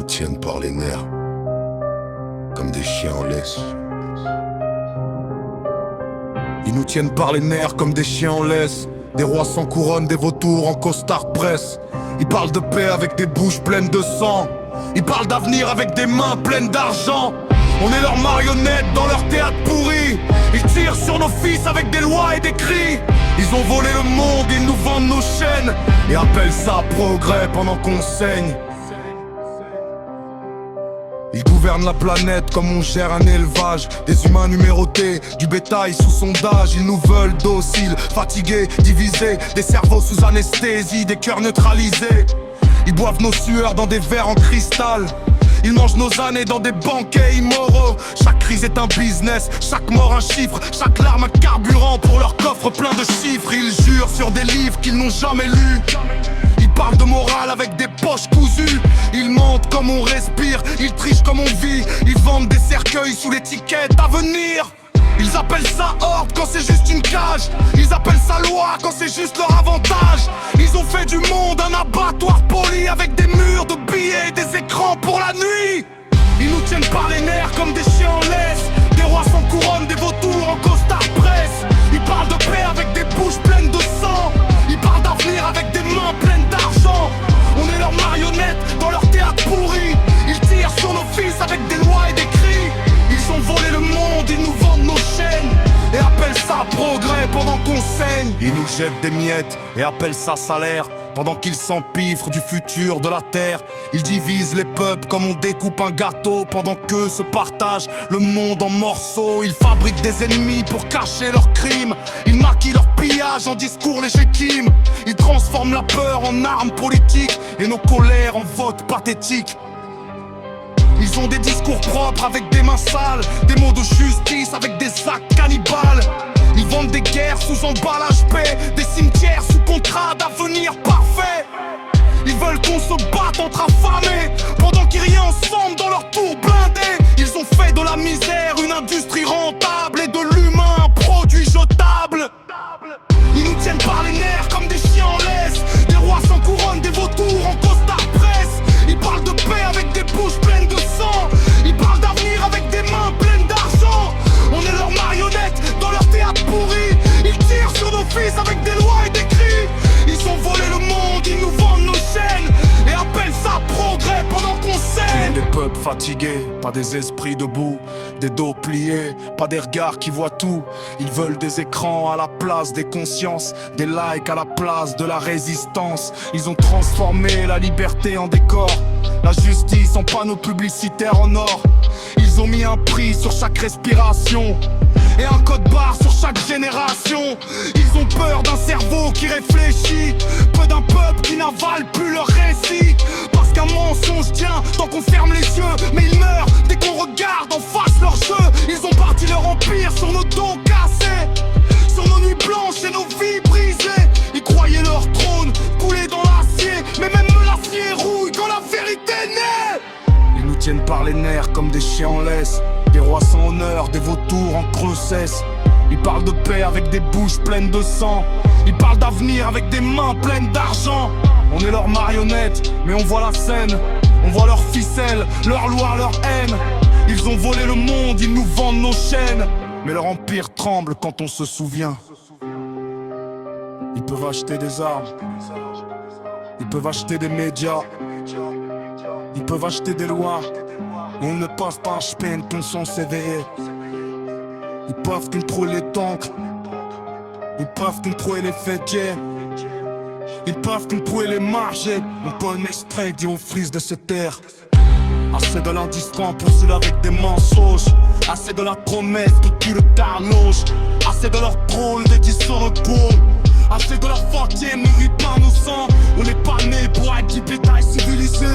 tiennent par les nerfs, comme des chiens en laisse. Ils nous tiennent par les nerfs comme des chiens en laisse. Des rois sans couronne, des vautours en costard presse. Ils parlent de paix avec des bouches pleines de sang. Ils parlent d'avenir avec des mains pleines d'argent. On est leurs marionnettes dans leur théâtre pourri. Ils tirent sur nos fils avec des lois et des cris. Ils ont volé le monde, ils nous vendent nos chaînes et appellent ça progrès pendant qu'on saigne. Ils gouvernent la planète comme on gère un élevage. Des humains numérotés, du bétail sous sondage. Ils nous veulent dociles, fatigués, divisés. Des cerveaux sous anesthésie, des cœurs neutralisés. Ils boivent nos sueurs dans des verres en cristal. Ils mangent nos années dans des banquets immoraux. Chaque crise est un business, chaque mort un chiffre. Chaque larme un carburant pour leur coffre plein de chiffres. Ils jurent sur des livres qu'ils n'ont jamais lus. Ils parlent de morale avec des poches cousues. Ils mentent comme on respire, ils trichent comme on vit. Ils vendent des cercueils sous l'étiquette Avenir. Ils appellent ça ordre quand c'est juste une cage. Ils appellent ça loi quand c'est juste leur avantage. Ils ont fait du monde un abattoir poli avec des murs de billets et des écrans pour la nuit. Ils nous tiennent par les nerfs comme des chiens en laisse. Des rois sans couronne, des vautours en costard presse. Ils parlent de paix avec des bouches pleines de sang. Ils parlent d'avenir avec des mains pleines d'argent. On est leurs marionnettes dans leur théâtre pourri. Ils tirent sur nos fils avec des lois et des cris. Ils ont volé le monde, ils nous vendent nos chaînes et appellent ça progrès pendant qu'on saigne. Ils nous jettent des miettes et appellent ça salaire pendant qu'ils s'empiffrent du futur de la terre. Ils divisent les peuples comme on découpe un gâteau pendant qu'eux se partagent le monde en morceaux. Ils fabriquent des ennemis pour cacher leurs crimes. Ils maquillent leur pillage en discours légitimes. Ils transforment la peur en arme politique et nos colères en vote pathétique. Ils ont des discours propres avec des mains sales, des mots de justice avec des actes cannibales. Ils vendent des guerres sous emballage paix, des cimetières sous contrat d'avenir parfait. Ils veulent qu'on se batte entre affamés pendant qu'ils rient ensemble dans leur tour blindé. Ils ont fait de la misère une industrie rentable et de l'humain un produit jetable. Ils nous tiennent par les nerfs comme des chiens en laisse. Des rois sans couronne, des vautours en costard presse. Ils parlent de paix avec des bouches pleines de sang. Ils parlent d'avenir avec des mains pleines d'argent. On est leurs marionnettes dans leur théâtre pourri. Ils tirent sur nos fils avec des lois et des cris. Ils ont volé le monde, ils nous vendent nos chaînes et appellent ça progrès pendant qu'on saigne. Des peuples fatigués, pas des esprits debout. Des dos pliés, pas des regards qui voient tout. Ils veulent des écrans à la place des consciences, des likes à la place de la résistance. Ils ont transformé la liberté en décor, la justice en panneau publicitaire en or. Ils ont mis un prix sur chaque respiration et un code barre sur chaque génération. Ils ont peur d'un cerveau qui réfléchit, peu d'un peuple qui n'avale plus leur récit. Parce qu'un mensonge tient tant qu'on ferme les yeux, mais ils meurent dès qu'on regarde en face leur jeu. Ils ont bâti leur empire sur nos dos cassés, sur nos nuits blanches et nos vies brisées. Ils croyaient leur trône coulé dans l'acier, mais même l'acier rouille quand la vérité naît. Ils nous tiennent par les nerfs comme des chiens en laisse. Des rois sans honneur, des vautours en grossesse. Ils parlent de paix avec des bouches pleines de sang. Ils parlent d'avenir avec des mains pleines d'argent. On est leurs marionnettes, mais on voit la scène. On voit leurs ficelles, leurs lois, leur haine. Ils ont volé le monde, ils nous vendent nos chaînes. Mais leur empire tremble quand on se souvient. Ils peuvent acheter des armes. Ils peuvent acheter des médias. Ils peuvent acheter des lois. On ne passe pas à peine qu'on s'en s'éveiller. Ils peuvent contrôler les tanks. Ils peuvent contrôler les fêtiers. Ils peuvent contrôler les marchés. On peut un extrait dit aux frises de cette terre. Assez de l'indifférent pour ceux avec des mensonges. Assez de la promesse qui tue le tarnouche. Assez de leur trône dès qu'ils se retrouvent. Assez de leur fortier mérite pas nos sangs. On n'est pas né pour être du bétail civilisé.